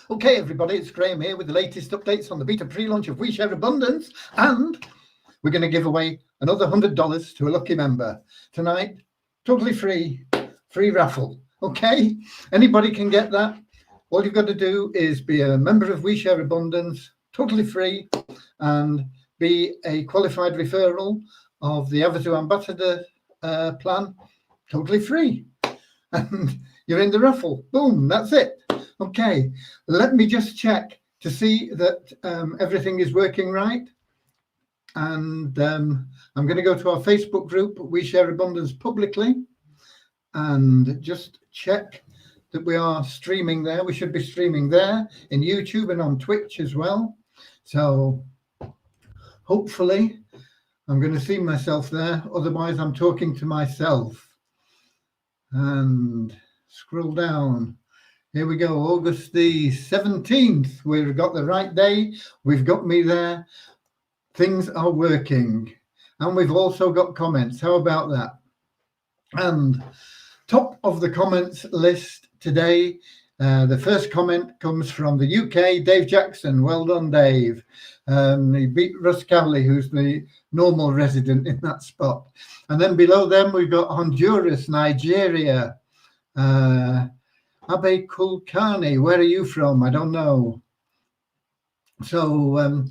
Okay, everybody, it's Graham here with the latest updates on the beta pre-launch of WeShare Abundance, and we're going to give away another $100 to a lucky member tonight. Totally free raffle. Okay, anybody can get that. All you've got to do is be a member of WeShare Abundance, totally free, and be a qualified referral of the Avazu Ambassador plan, totally free. And you're in the raffle. Boom, that's it. Okay, let me just check to see that everything is working right. And I'm going to go to our Facebook group, WeShare Abundance Publicly, and just check that we are streaming there. We should be streaming there in YouTube and on Twitch as well. So hopefully I'm going to see myself there. Otherwise, I'm talking to myself. And scroll down. Here we go, August the 17th. We've got the right day. We've got me there. Things are working. And we've also got comments. How about that? And top of the comments list today, the first comment comes from the UK, Dave Jackson. Well done, Dave. He beat Russ Cowley, who's the normal resident in that spot. And then below them, we've got Honduras, Nigeria. Abe Kulkani, where are you from? I don't know. So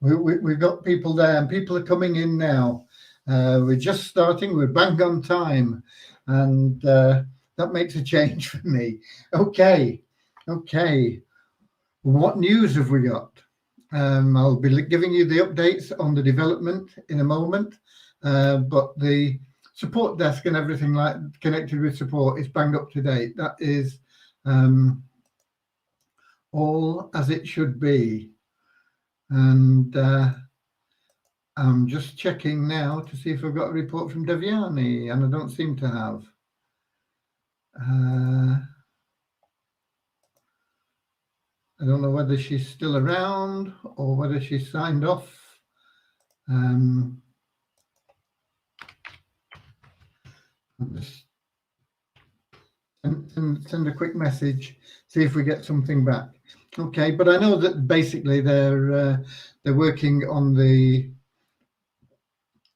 we've got people there, and people are coming in now. We're just starting. We're bang on time. And that makes a change for me. Okay. What news have we got? I'll be giving you the updates on the development in a moment, but the support desk and everything like connected with support is bang up to date. That is all as it should be. And I'm just checking now to see if I've got a report from Devyani, and I don't seem to have. I don't know whether she's still around or whether she's signed off. Just send a quick message, see if we get something back. Okay, but I know that basically they're working on the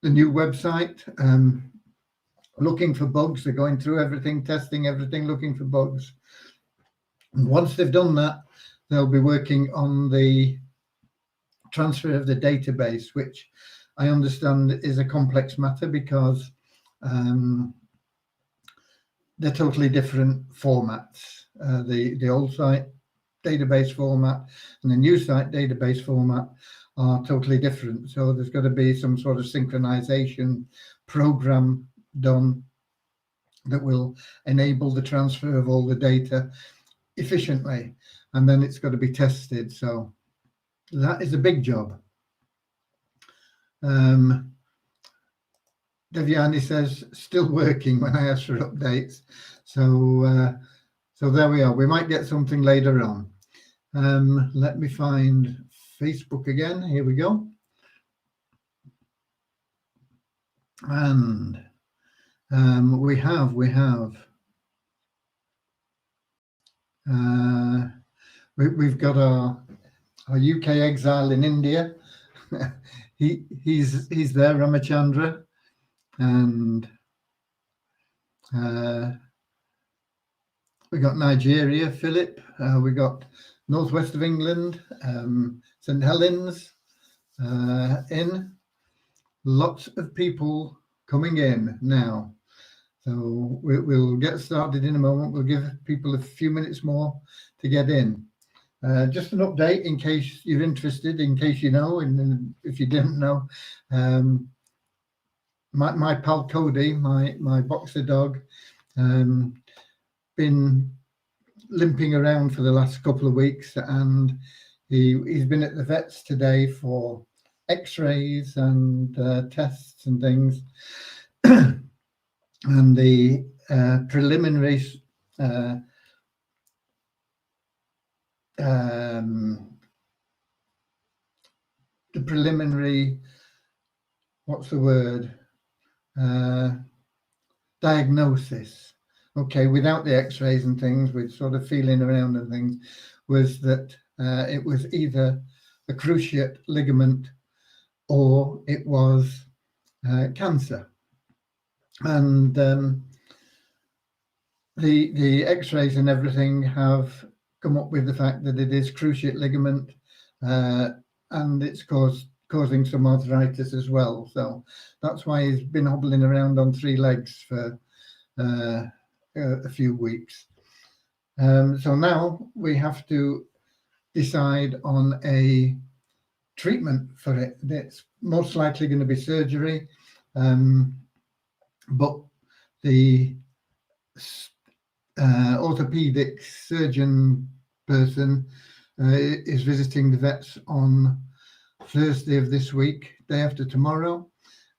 new website, looking for bugs. They're going through everything, testing everything, looking for bugs. And once they've done that, they'll be working on the transfer of the database, which I understand is a complex matter because they're totally different formats. The old site database format and the new site database format are totally different. So there's got to be some sort of synchronization program done that will enable the transfer of all the data efficiently, and then it's got to be tested. So that is a big job. Devyani says still working when I ask for updates. So there we are. We might get something later on. Let me find Facebook again. Here we go. And we have we've got our UK exile in India. he's there, Ramachandra, and we got Nigeria, Philip. We got northwest of England, St Helens, in. Lots of people coming in now. So we'll get started in a moment. We'll give people a few minutes more to get in. Just an update in case you're interested, in case you know, and if you didn't know, my pal Cody, my boxer dog, been limping around for the last couple of weeks, and he's been at the vets today for x-rays and tests and things. And the preliminary what's the word, diagnosis okay, without the x-rays and things, with sort of feeling around and things, was that it was either a cruciate ligament or it was cancer. And the x-rays and everything have come up with the fact that it is cruciate ligament, and it's causing some arthritis as well. So that's why he's been hobbling around on 3 legs for a few weeks. So now we have to decide on a treatment for it. It's most likely going to be surgery, but the orthopedic surgeon person is visiting the vets on Thursday of this week, day after tomorrow,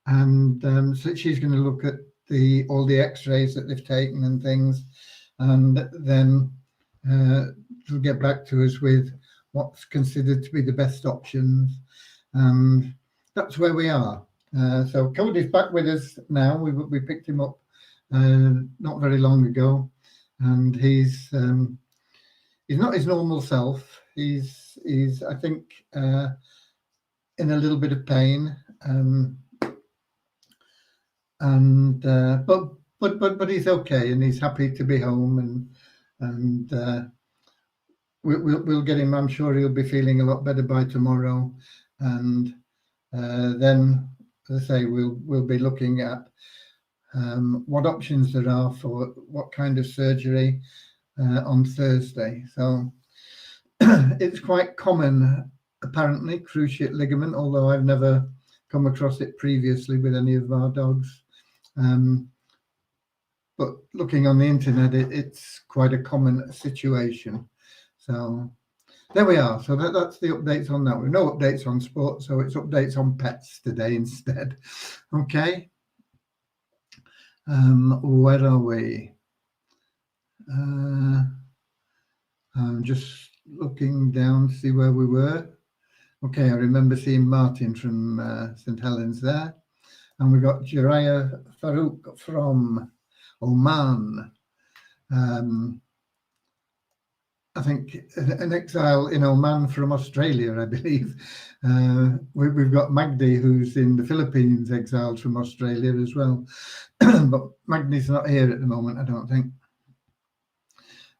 and so she's going to look at all the x-rays that they've taken and things, and then she'll get back to us with what's considered to be the best options, and that's where we are. So Cody's back with us now. We picked him up not very long ago, and he's not his normal self. He's I think in a little bit of pain, but he's okay, and he's happy to be home, and we'll get him. I'm sure he'll be feeling a lot better by tomorrow, and then, as I say, we'll be looking at what options there are for what kind of surgery on Thursday. So it's quite common, apparently, cruciate ligament, although I've never come across it previously with any of our dogs. But looking on the internet, it's quite a common situation. So there we are. So that's the updates on that. We've no updates on sport, so it's updates on pets today instead. Okay. Where are we? I'm just looking down to see where we were. Okay, I remember seeing Martin from St. Helens there. And we got Jiraya Farouk from Oman. I think an exile in Oman from Australia, I believe. We've got Magdi, who's in the Philippines, exiled from Australia as well. But Magdi's not here at the moment, I don't think.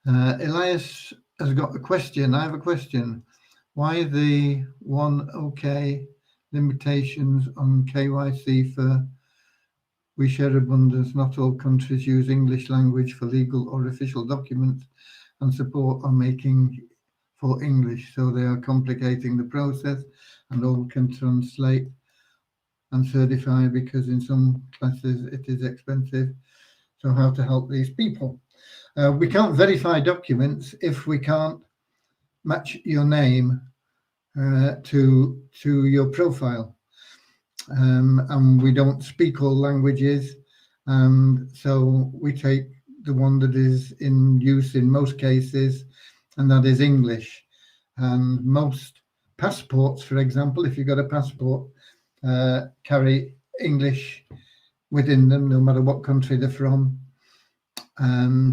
Elias has got a question. I have a question. Why the one OK limitations on KYC for We Share Abundance? Not all countries use English language for legal or official documents, and support are making for English, so they are complicating the process, and all can translate and certify because in some classes it is expensive. So how to help these people? We can't verify documents if we can't match your name to your profile, and we don't speak all languages, so we take the one that is in use in most cases, and that is English. And most passports, for example, if you've got a passport, carry English within them, no matter what country they're from.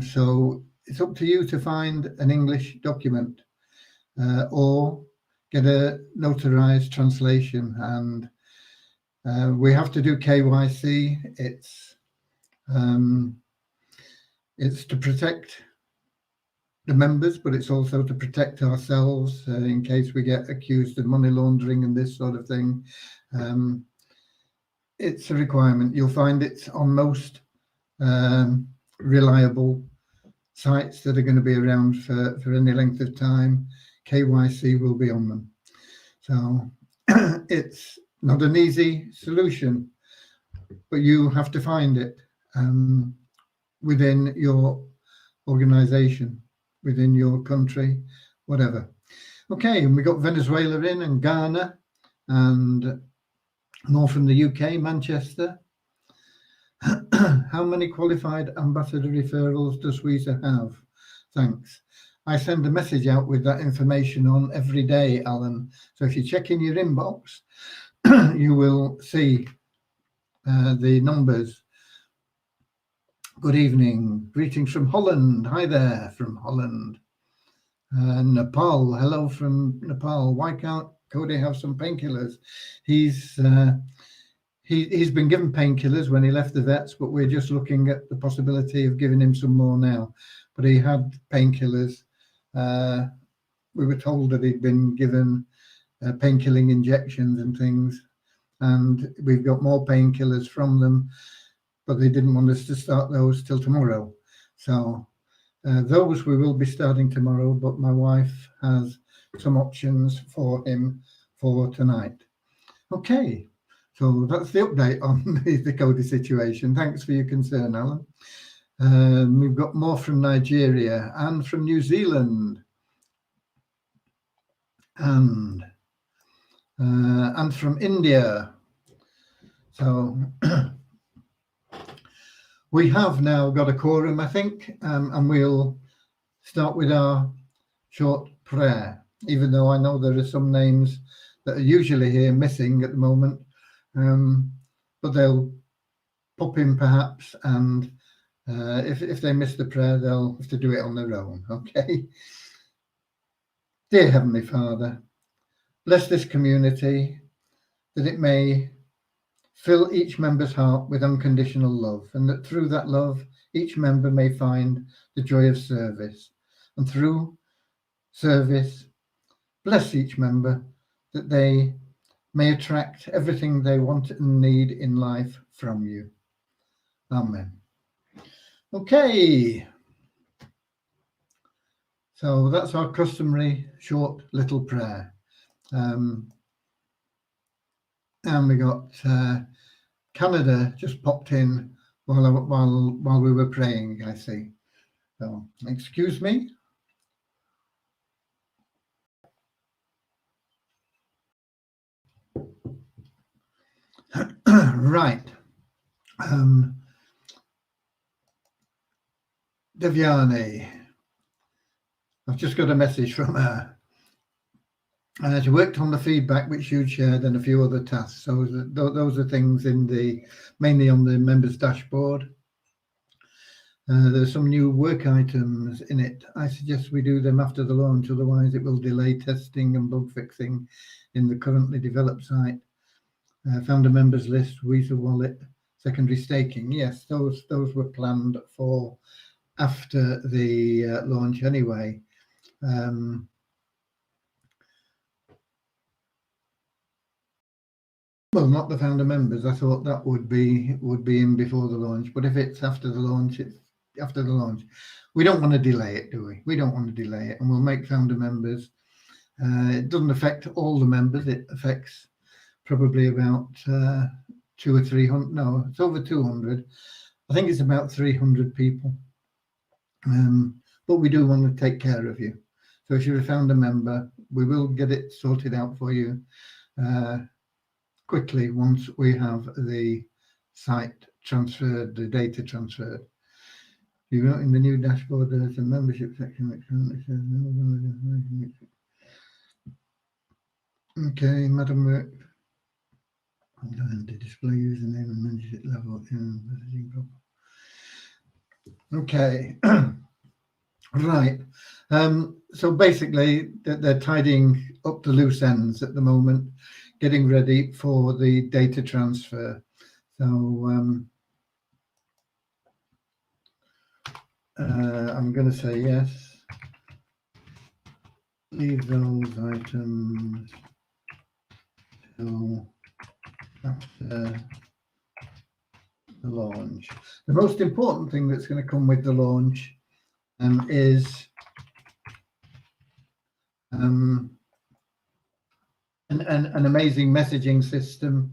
So it's up to you to find an English document or get a notarized translation. And we have to do KYC. It's to protect the members, but it's also to protect ourselves in case we get accused of money laundering and this sort of thing. It's a requirement. You'll find it's on most reliable sites that are going to be around for any length of time. KYC will be on them. So it's not an easy solution, but you have to find it within your organization, within your country, whatever. Okay, and we got Venezuela in, and Ghana, and more from the UK, Manchester. How many qualified ambassador referrals does WESA have? Thanks. I send a message out with that information on every day, Alan. So if you check in your inbox, you will see the numbers. Good evening. Greetings from Holland. Hi there from Holland. Nepal. Hello from Nepal. Why can't Cody have some painkillers? He's been given painkillers when he left the vets, but we're just looking at the possibility of giving him some more now. But he had painkillers. We were told that he'd been given painkilling injections and things, and we've got more painkillers from them, but they didn't want us to start those till tomorrow. So those we will be starting tomorrow, but my wife has some options for him for tonight. Okay, so that's the update on the Cody situation. Thanks for your concern, Alan. We've got more from Nigeria and from New Zealand and from India. So we have now got a quorum, I think, and we'll start with our short prayer, even though I know there are some names that are usually here missing at the moment, but they'll pop in perhaps, and if they miss the prayer, they'll have to do it on their own, okay? Dear Heavenly Father, bless this community, that it may fill each member's heart with unconditional love, and that through that love, each member may find the joy of service. And through service, bless each member, that they may attract everything they want and need in life from you. Amen. Okay. So that's our customary short little prayer. And we got Canada just popped in while we were praying, I see. So excuse me. Right. Devyani, I've just got a message from her. She worked on the feedback which you shared and a few other tasks. So those are things mainly on the members dashboard. There's some new work items in it. I suggest we do them after the launch, otherwise it will delay testing and bug fixing in the currently developed site. Founder members list, Weezer wallet, secondary staking. Yes, those were planned for after the launch anyway. Well, not the founder members. I thought that would be in before the launch, but if it's after the launch, it's after the launch. We don't want to delay it, do we? We don't want to delay it, and we'll make founder members. It doesn't affect all the members. It affects probably about 200 or 300. No, it's over 200. I think it's about 300 people. But we do want to take care of you. So if you're a founder member, we will get it sorted out for you quickly once we have the site transferred, the data transferred. You know, in the new dashboard, there's a membership section which currently says no. Okay, Madam. I'm going to display username and membership level in messaging. Okay. Right. So basically, they're tidying up the loose ends at the moment, getting ready for the data transfer. So I'm going to say yes. Leave those items till after the launch. The most important thing that's going to come with the launch is an amazing messaging system,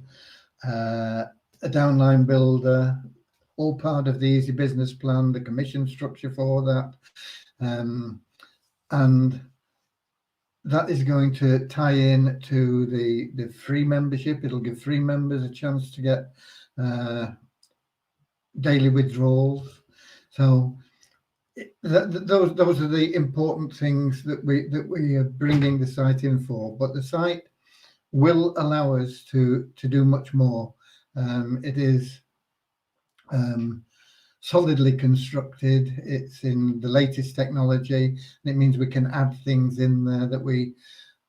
a downline builder, all part of the Easy Business Plan, the commission structure for that, and that is going to tie in to the free membership. It'll give free members a chance to get daily withdrawals. So those are the important things that we are bringing the site in for. But the site will allow us to do much more. It is solidly constructed. It's in the latest technology, and it means we can add things in there that we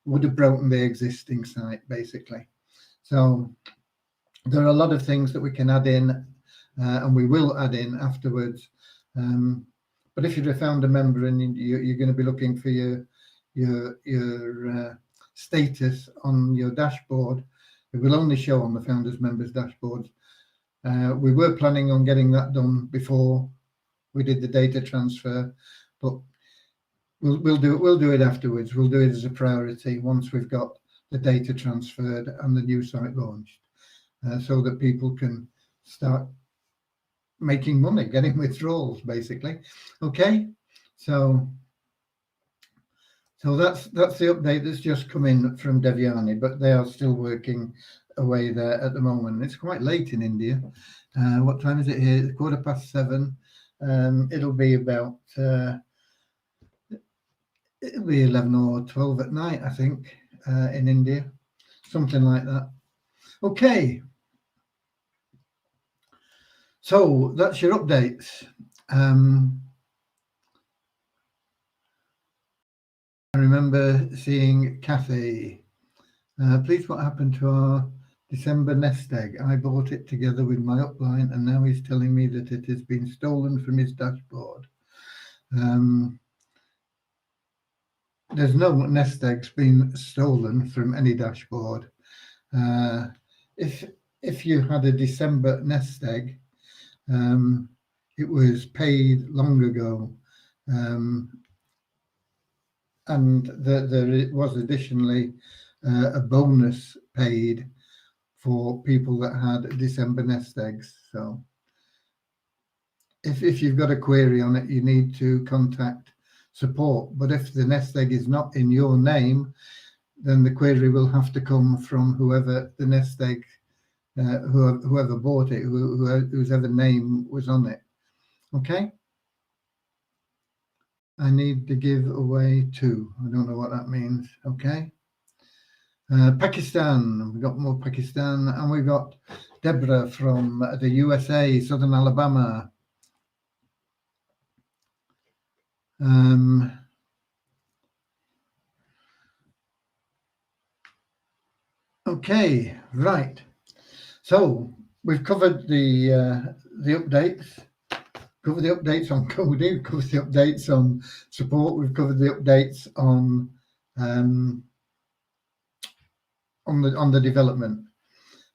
would have broken the existing site, basically. So there are a lot of things that we can add in, and we will add in afterwards. But if you're a founder member and you're going to be looking for your status on your dashboard, it will only show on the founders members dashboard. We were planning on getting that done before we did the data transfer, but we'll do it afterwards. We'll do it as a priority once we've got the data transferred and the new site launched, so that people can start making money, getting withdrawals, basically. Okay, so that's the update that's just come in from Devyani, but they are still working away there at the moment. It's quite late in India. What time is it here? It's 7:15. It'll be about it'll be 11 or 12 at night, I think, in India, something like that. Okay, so that's your updates. I remember seeing Kathy. Please, what happened to our December nest egg? I bought it together with my upline, and now he's telling me that it has been stolen from his dashboard. There's no nest eggs been stolen from any dashboard. If you had a December nest egg, it was paid long ago, and there was additionally a bonus paid for people that had December nest eggs. So if you've got a query on it, you need to contact support. But if the nest egg is not in your name, then the query will have to come from whoever the nest egg, whoever bought it, whose ever name was on it. Okay. I need to give away 2. I don't know what that means. Okay. Pakistan. We've got more Pakistan, and we've got Deborah from the USA, Southern Alabama. Okay, right. So we've covered the updates. Covered the updates on coding. Covered the updates on support. We've covered the updates on the development.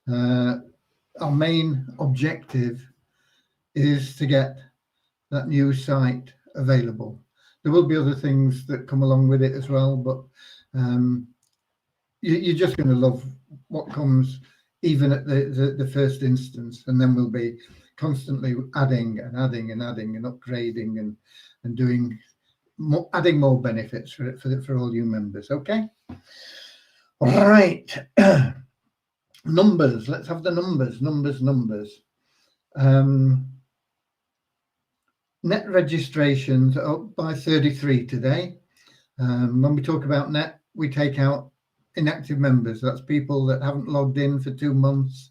Our main objective is to get that new site available. There will be other things that come along with it as well, but you're just going to love what comes even at the first instance, and then we'll be constantly adding and upgrading and doing more, adding more benefits for all you members. Okay. All right. Numbers. Let's have the numbers. Net registrations are up by 33 today. When we talk about net, we take out inactive members. That's people that haven't logged in for 2 months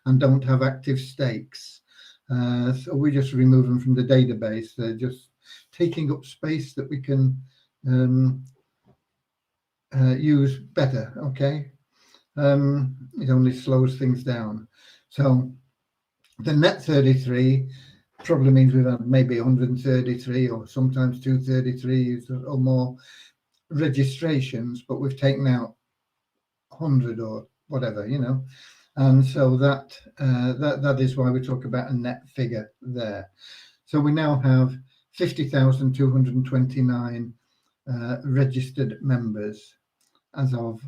and don't have active stakes. So we just remove them from the database. They're just taking up space that we can use better. Okay. It only slows things down. So the net 33 probably means we've had maybe 133 or sometimes 233 or more registrations, but we've taken out 100 or whatever, and so that is why we talk about a net figure there. So we now have 50,229 registered members as of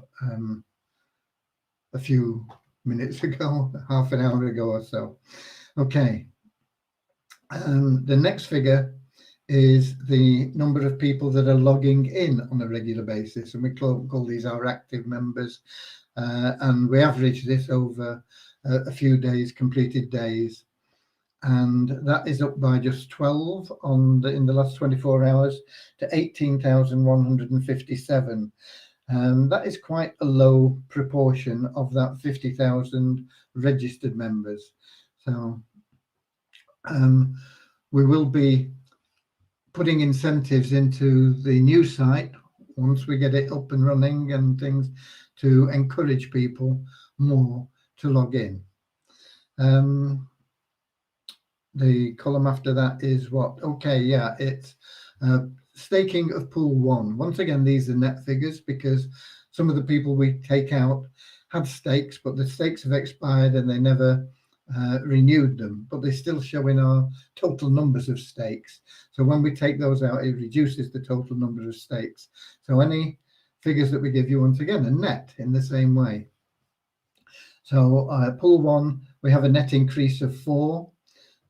a few minutes ago, half an hour ago or so. Okay. The next figure is the number of people that are logging in on a regular basis, and we call these our active members, and we average this over a few days, completed days, and that is up by just 12 in the last 24 hours to 18,157. That is quite a low proportion of that 50,000 registered members. So we will be putting incentives into the new site once we get it up and running and things to encourage people more to log in. The column after that is what? Okay, yeah, it's staking of pool 1. Once again, these are net figures because some of the people we take out had stakes, but the stakes have expired and they never renewed them, but they still show in our total numbers of stakes. So when we take those out, it reduces the total number of stakes. So any figures that we give you, once again, are net in the same way. So pool 1, we have a net increase of 4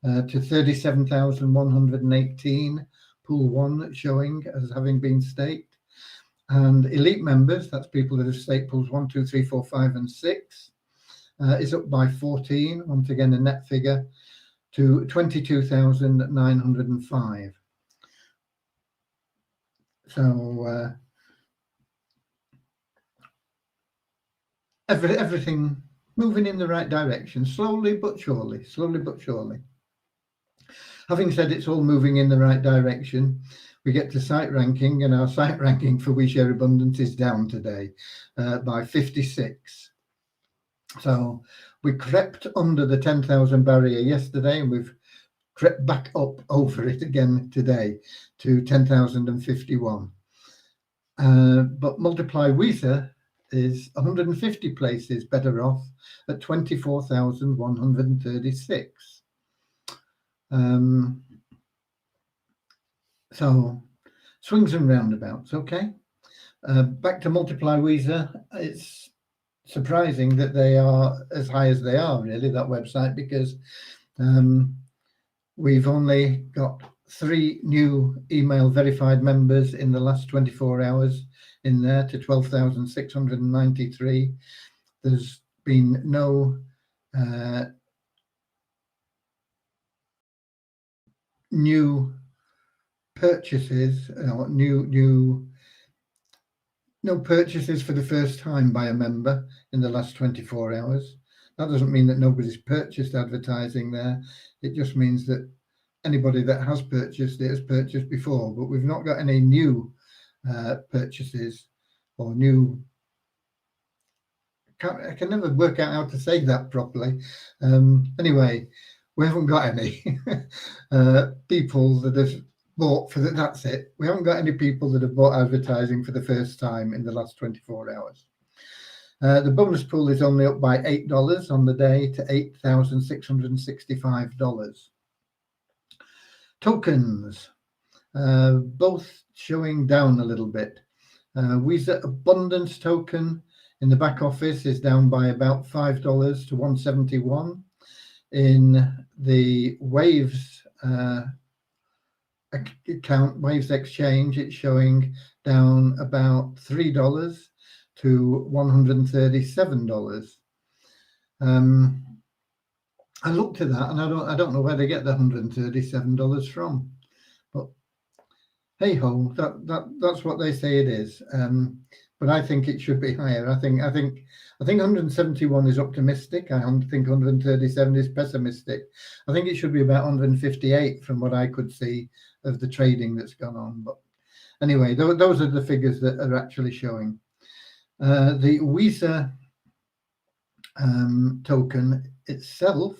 to 37,118. Pool 1 showing as having been staked. And elite members, that's people that have staked pools 1, 2, 3, 4, 5, and 6, is up by 14, once again a net figure, to 22,905. So everything moving in the right direction, slowly but surely, slowly but surely. Having said it's all moving in the right direction, we get to site ranking, and our site ranking for We Share Abundance is down today by 56. So we crept under the 10,000 barrier yesterday, and we've crept back up over it again today to 10,051. But Multiply Weezer is 150 places better off at 24,136. So swings and roundabouts. Okay, back to Multiply Weezer. It's surprising that they are as high as they are, really, that website, because we've only got 3 new email verified members in the last 24 hours in there to 12,693. There's been no new purchases, no purchases for the first time by a member in the last 24 hours. That doesn't mean that nobody's purchased advertising there. It just means that anybody that has purchased it has purchased before, but we've not got any new purchases or new. I can never work out how to say that properly. Anyway, we haven't got any people that have bought for that. That's it. We haven't got any people that have bought advertising for the first time in the last 24 hours. The bonus pool is only up by $8 on the day to $8,665. Tokens, both showing down a little bit. Weezer Abundance token in the back office is down by about $5 to 171. In the Waves account, Waves Exchange, it's showing down about $3 to $137. I looked at that and I don't know where they get the $137 from, but hey ho, that's what they say it is. But I think it should be higher. I think 171 is optimistic. I think 137 is pessimistic. I think it should be about 158 from what I could see of the trading that's gone on. But anyway, those are the figures that are actually showing. The Weezer token itself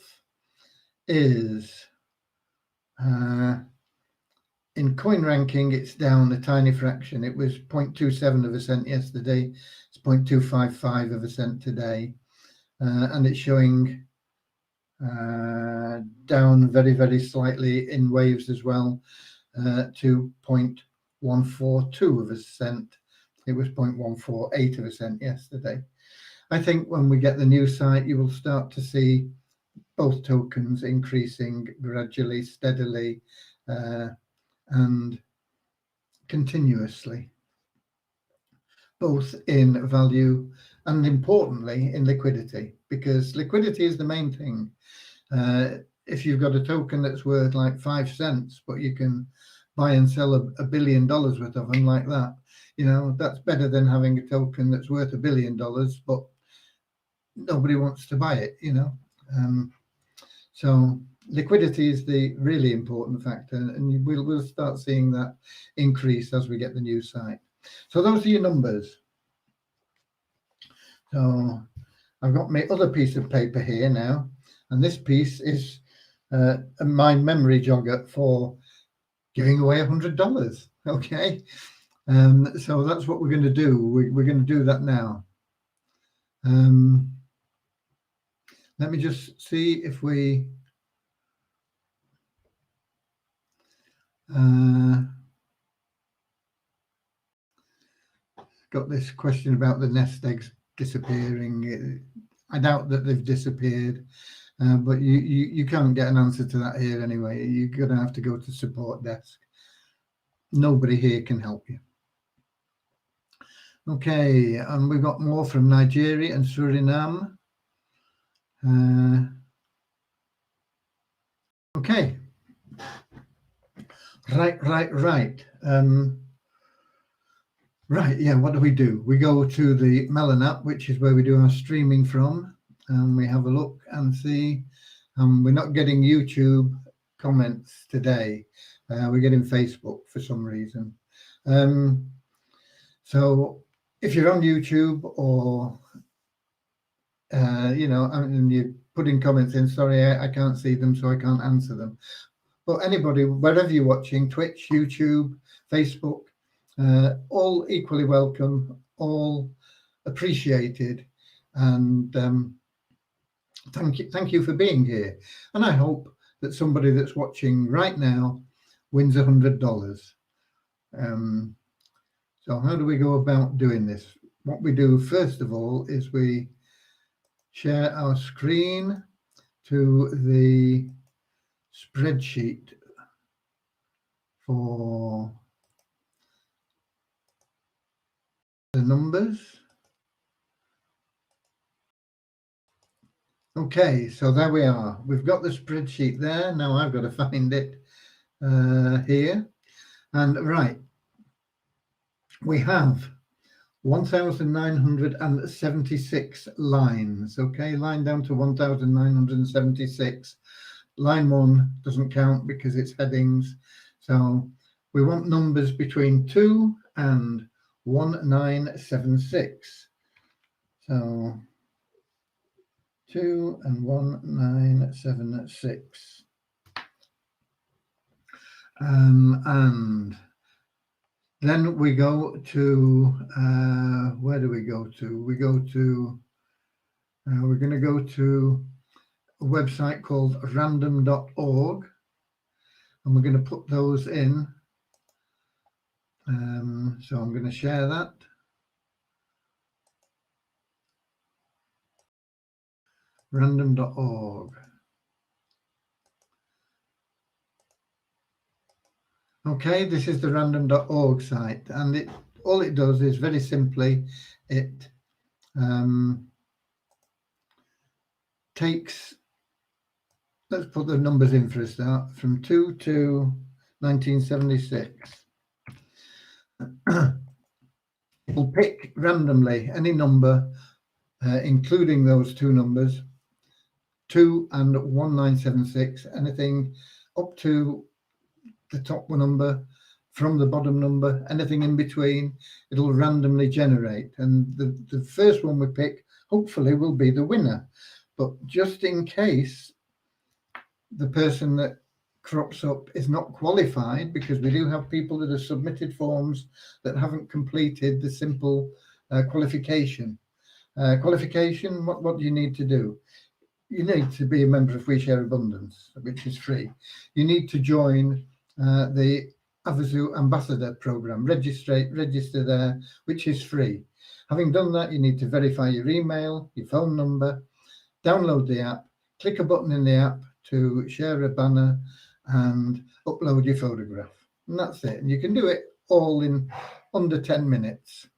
is in coin ranking, it's down a tiny fraction. It was 0.27 of a cent yesterday. It's 0.255 of a cent today. And it's showing down very, very slightly in Waves as well to 0.142 of a cent. It was 0.148 of a cent yesterday. I think when we get the new site, you will start to see both tokens increasing gradually, steadily, and continuously, both in value and importantly in liquidity, because liquidity is the main thing. If you've got a token that's worth like 5 cents, but you can buy and sell $1 billion worth of them like that, you know, that's better than having a token that's worth $1 billion, but nobody wants to buy it, you know. So liquidity is the really important factor, and we'll start seeing that increase as we get the new site. So those are your numbers. So I've got my other piece of paper here now, and this piece is my memory jogger for giving away $100. Okay, so that's what we're going to do. We're going to do that now. Let me just see if we got this question about the nest eggs disappearing. I doubt that they've disappeared, but you can't get an answer to that here anyway. You're going to have to go to support desk. Nobody here can help you. Okay, and we've got more from Nigeria and Suriname. Okay. Right. Right, yeah, what do? We go to the Melon app, which is where we do our streaming from, and we have a look and see. We're not getting YouTube comments today. We're getting Facebook for some reason. So if you're on YouTube or, and you're putting comments in, sorry, I can't see them, so I can't answer them. But anybody, wherever you're watching, Twitch, YouTube, Facebook, all equally welcome, all appreciated, and thank you for being here. And I hope that somebody that's watching right now wins $100. So how do we go about doing this? What we do first of all is we share our screen to the spreadsheet for the numbers. Okay, so there we are. We've got the spreadsheet there. Now I've got to find it here. And right, we have 1,976 lines. Okay, line down to 1,976. Line 1 doesn't count because it's headings. So we want numbers between 2 and 1976. So 2 and 1976. And then we go to, where do we go to? We go to, we're going to go to a website called random.org, and we're going to put those in. So I'm going to share that. Random.org. Okay, this is the random.org site, and all it does is very simply it takes, let's put the numbers in for a start, from 2 to 1976. We'll pick randomly any number, including those two numbers, 2 and 1976, anything up to the top number, from the bottom number, anything in between, it'll randomly generate. And the first one we pick, hopefully, will be the winner. But just in case the person that crops up is not qualified, because we do have people that have submitted forms that haven't completed the simple qualification. Qualification, what do you need to do? You need to be a member of We Share Abundance, which is free. You need to join the Avazu Ambassador Program, register there, which is free. Having done that, you need to verify your email, your phone number, download the app, click a button in the app to share a banner, and upload your photograph. And that's it. And you can do it all in under 10 minutes.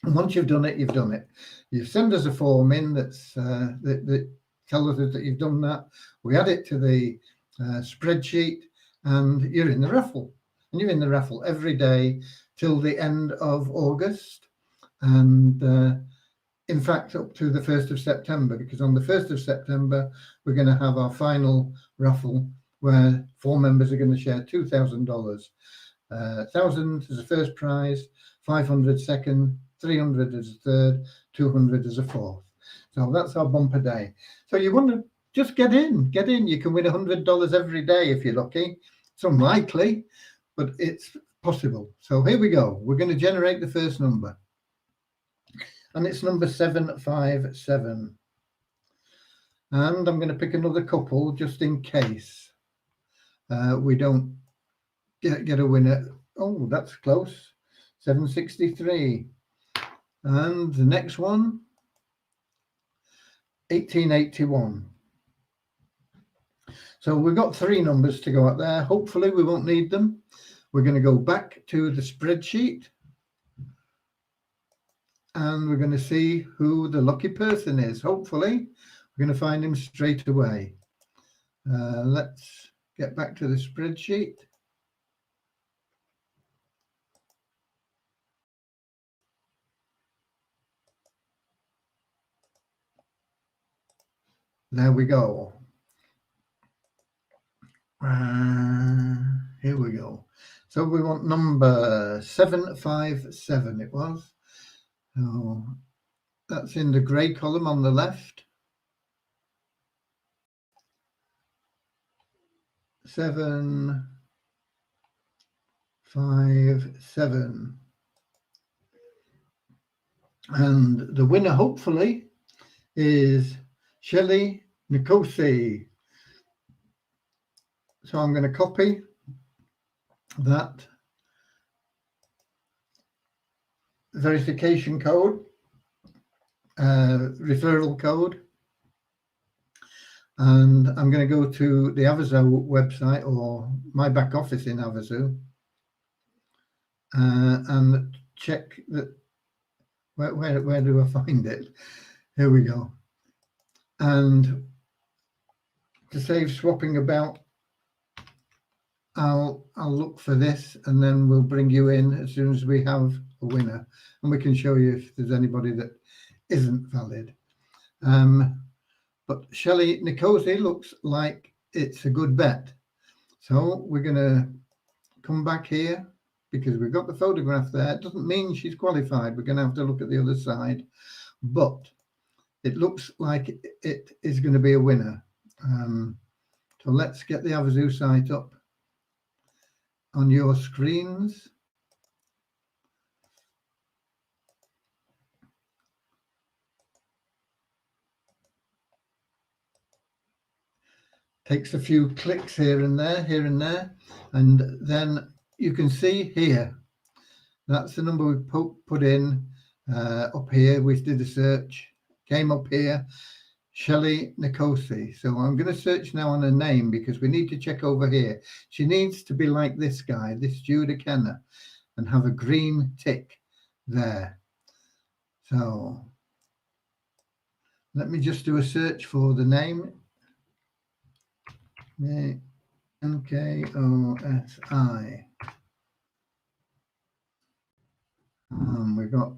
And once you've done it, you've done it. You send us a form in that's that tells us that you've done that. We add it to the spreadsheet, and you're in the raffle. And you're in the raffle every day till the end of August. And in fact, up to the 1st of September, because on the 1st of September, we're going to have our final raffle where 4 members are going to share $2,000. 1,000 as a first prize, 500 second, 300 as a third, 200 as a fourth. So that's our bumper day. So you want to just get in. You can win $100 every day if you're lucky. It's unlikely, but it's possible. So here we go. We're going to generate the first number. And it's number 757. And I'm going to pick another couple just in case we don't get a winner. Oh, that's close. 763. And the next one, 1881. So we've got 3 numbers to go out there. Hopefully we won't need them. We're going to go back to the spreadsheet. And we're going to see who the lucky person is. Hopefully, we're going to find him straight away. Let's get back to the spreadsheet. There we go. Here we go. So we want number 757 it was. So that's in the grey column on the left. 757. And the winner, hopefully, is Shelley Nkosi. So I'm going to copy that verification code, referral code, and I'm going to go to the Avazu website or my back office in Avazu and check that. Where do I find it? Here we go. And to save swapping about, I'll look for this and then we'll bring you in as soon as we have a winner, and we can show you if there's anybody that isn't valid. But Shelley Nkosi looks like it's a good bet. So we're going to come back here because we've got the photograph there. It doesn't mean she's qualified. We're going to have to look at the other side, but it looks like it is going to be a winner. So let's get the Avazu site up on your screens. Takes a few clicks here and there, and then you can see here, that's the number we put in up here. We did a search, came up here, Shelley Nkosi. So I'm going to search now on her name because we need to check over here. She needs to be like this guy, this Judah Kenner, and have a green tick there. So let me just do a search for the name. Nkosi. We've got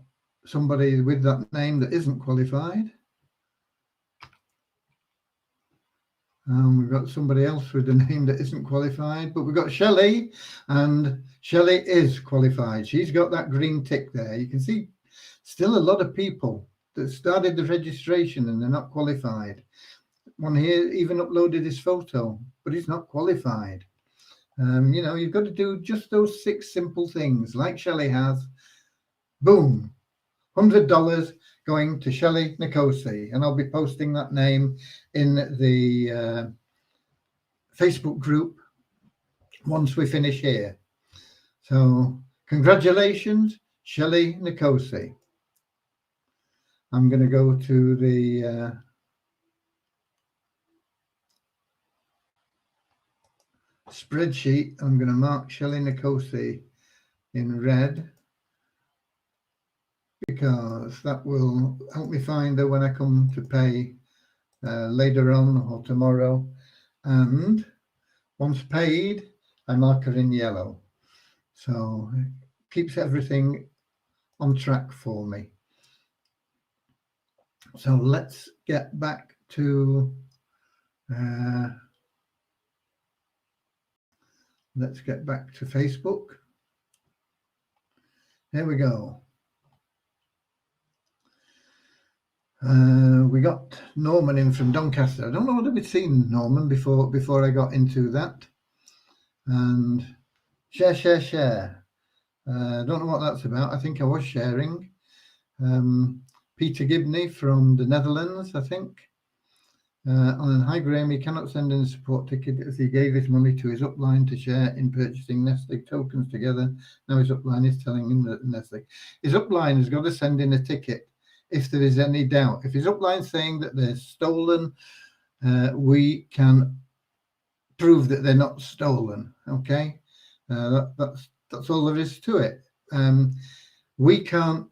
somebody with that name that isn't qualified. We've got somebody else with a name that isn't qualified, but we've got Shelley, and Shelley is qualified. She's got that green tick there. You can see still a lot of people that started the registration and they're not qualified. One here even uploaded his photo, but he's not qualified. You know, you've got to do just those 6 simple things like Shelley has. Boom, $100 going to Shelley Nkosi, and I'll be posting that name in the Facebook group once we finish here. So congratulations, Shelley Nkosi. I'm going to go to the spreadsheet. I'm going to mark Shelley Nkosi in red because that will help me find her when I come to pay later on or tomorrow. And once paid, I mark her in yellow. So it keeps everything on track for me. So let's get back to Facebook. Here we go. We got Norman in from Doncaster. I don't know whether we'd seen Norman before I got into that. And share. Don't know what that's about. I think I was sharing. Peter Gibney from the Netherlands, I think. And hi Graham, he cannot send in a support ticket as he gave his money to his upline to share in purchasing Nest Egg tokens together. Now his upline is telling him that Nest Egg. His upline has got to send in a ticket if there is any doubt. If his upline is saying that they're stolen, we can prove that they're not stolen. Okay, that's all there is to it. We can't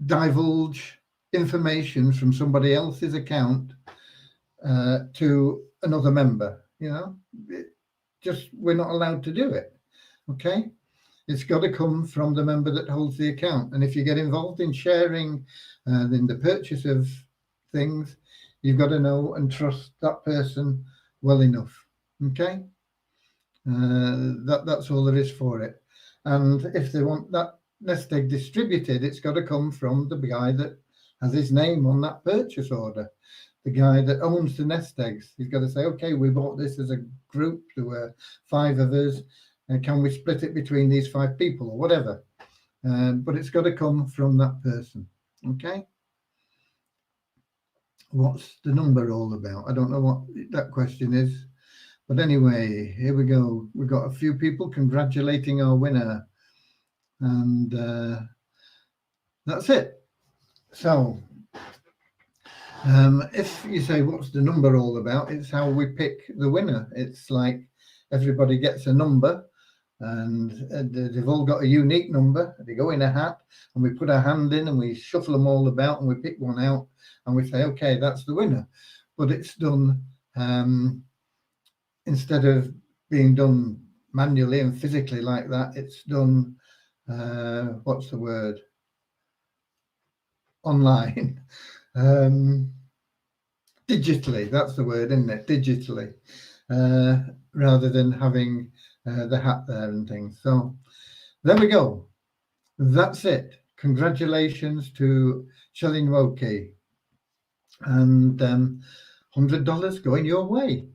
divulge information from somebody else's account to another member. We're not allowed to do it. Okay, it's got to come from the member that holds the account. And if you get involved in sharing in the purchase of things, you've got to know and trust that person well enough. Okay, that's all there is for it. And if they want that Nest Egg distributed, it's got to come from the guy that has his name on that purchase order, the guy that owns the Nest Eggs. He's got to say, okay, we bought this as a group. There were 5 of us. Can we split it between these 5 people or whatever? But it's got to come from that person. Okay. What's the number all about? I don't know what that question is. But anyway, here we go. We've got a few people congratulating our winner. And that's it. So if you say, what's the number all about? It's how we pick the winner. It's like everybody gets a number, and they've all got a unique number. They go in a hat, and we put our hand in, and we shuffle them all about, and we pick one out, and we say, okay, that's the winner. But it's done instead of being done manually and physically like that, it's done, what's the word? Online. Digitally, that's the word, isn't it? Digitally, rather than having the hat there and things. So there we go. That's it. Congratulations to Shelley Nwoke. And $100 going your way.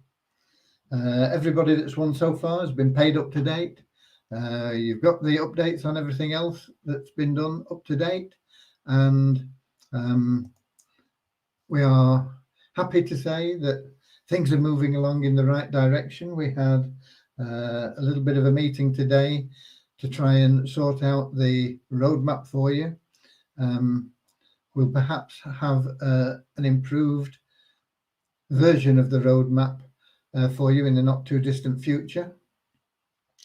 Everybody that's won so far has been paid up to date. You've got the updates on everything else that's been done up to date. And we are happy to say that things are moving along in the right direction. We had a little bit of a meeting today to try and sort out the roadmap for you. We'll perhaps have an improved version of the roadmap for you in the not too distant future,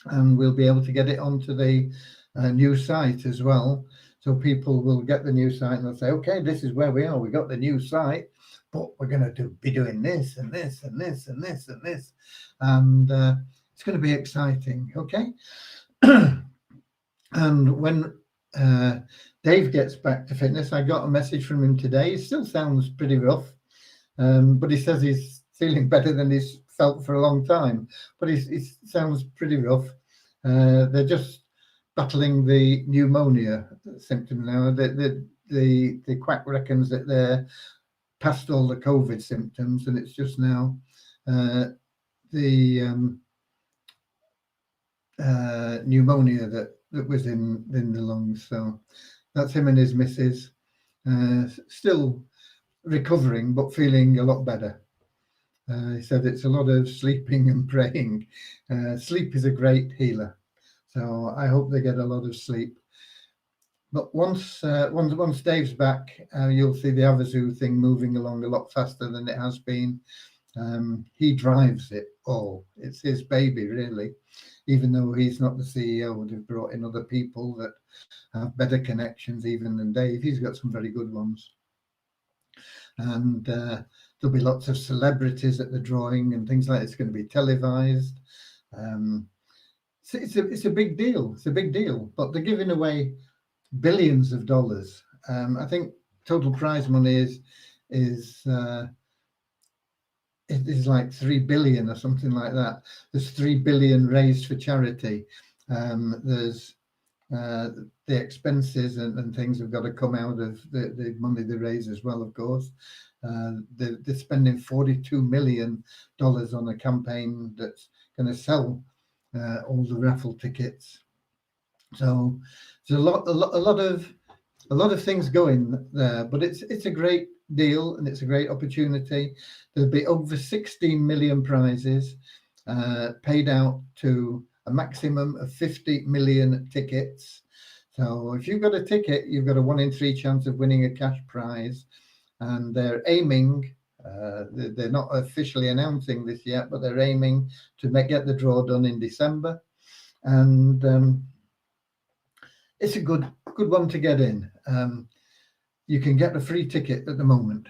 and we'll be able to get it onto the new site as well, so people will get the new site and they'll say, okay, this is where we are, we got the new site, but we're going to be doing this and this and this and this and this, and it's going to be exciting. Okay. And when Dave gets back to fitness, I got a message from him today. He still sounds pretty rough, but he says he's feeling better than he's felt for a long time, but he sounds pretty rough. They're just battling the pneumonia symptom now. The quack reckons that they're past all the COVID symptoms, and it's just now the pneumonia that was in the lungs. So that's him and his missus, still recovering but feeling a lot better. He said it's a lot of sleeping and praying. Sleep is a great healer, so I hope they get a lot of sleep. But once Dave's back, you'll see the Havasu thing moving along a lot faster than it has been. He drives it all. It's his baby, really. Even though he's not the CEO, they've brought in other people that have better connections even than Dave. He's got some very good ones. And there'll be lots of celebrities at the drawing and things like that. It's going to be televised. It's a big deal. It's a big deal. But they're giving away billions of dollars. I think total prize money is it is like 3 billion or something like that. There's 3 billion raised for charity. There's the expenses and things have got to come out of the money they raise as well, of course. They're spending $42 million on a campaign that's going to sell all the raffle tickets. So there's a lot of things going there, but it's a great deal and it's a great opportunity. There'll be over 16 million prizes paid out to a maximum of 50 million tickets. So if you've got a ticket, you've got a 1 in 3 chance of winning a cash prize. And they're aiming, they're not officially announcing this yet, but they're aiming to get the draw done in December. And it's a good one to get in. You can get a free ticket at the moment.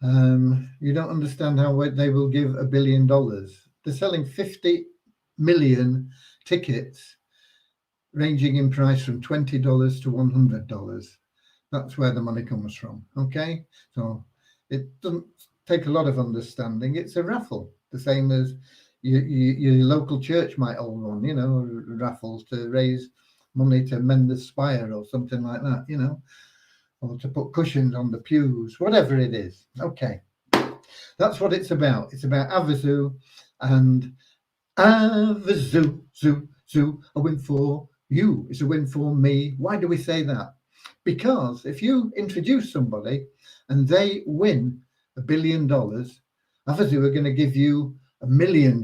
You don't understand how they will give $1 billion. They're selling 50 million tickets, ranging in price from $20 to $100. That's where the money comes from. Okay, so it doesn't take a lot of understanding. It's a raffle, the same as your local church might hold one, you know, raffles to raise money to mend the spire or something like that, you know, or to put cushions on the pews, whatever it is. Okay, that's what it's about. It's about Havasu and Havasu, zoo, a win for you. It's a win for me. Why do we say that? Because if you introduce somebody and they win $1 billion, Havasu are going to give you $1 million.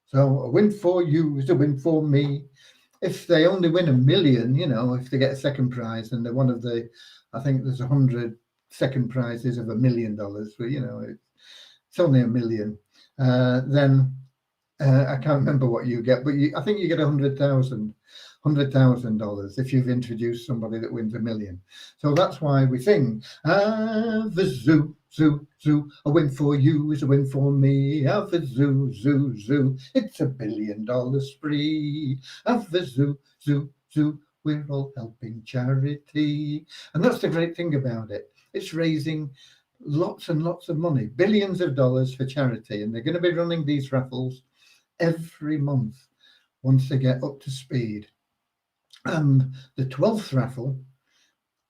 So a win for you is a win for me. If they only win $1 million, you know, if they get a second prize and they're one of the, I think there's 100 second prizes of $1 million, but you know, it's only $1 million. Then I can't remember what you get, but I think you get $100,000 if you've introduced somebody that wins $1 million. So that's why we sing, Havasu, zoo, a win for you is a win for me. Havasu, zoo, it's $1 billion spree. Havasu, zoo, we're all helping charity. And that's the great thing about it. It's raising lots and lots of money, billions of dollars for charity. And they're going to be running these raffles every month once they get up to speed. And the 12th raffle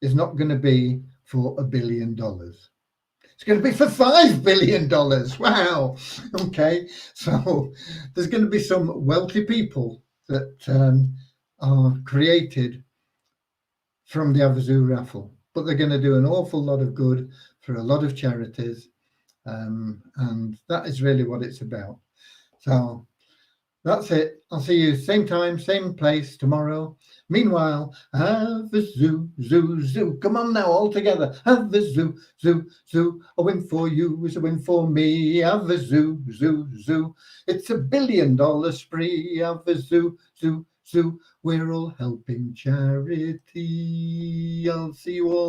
is not going to be for $1 billion. It's going to be for $5 billion. Wow. Okay. So there's going to be some wealthy people that are created from the Havasu raffle, but they're going to do an awful lot of good for a lot of charities. And that is really what it's about. So that's it. I'll see you same time, same place tomorrow. Meanwhile, Havasu, zoo. Come on now, all together. Havasu, zoo. A win for you is a win for me. Havasu, zoo. It's $1 billion spree. Havasu, zoo. We're all helping charity. I'll see you all.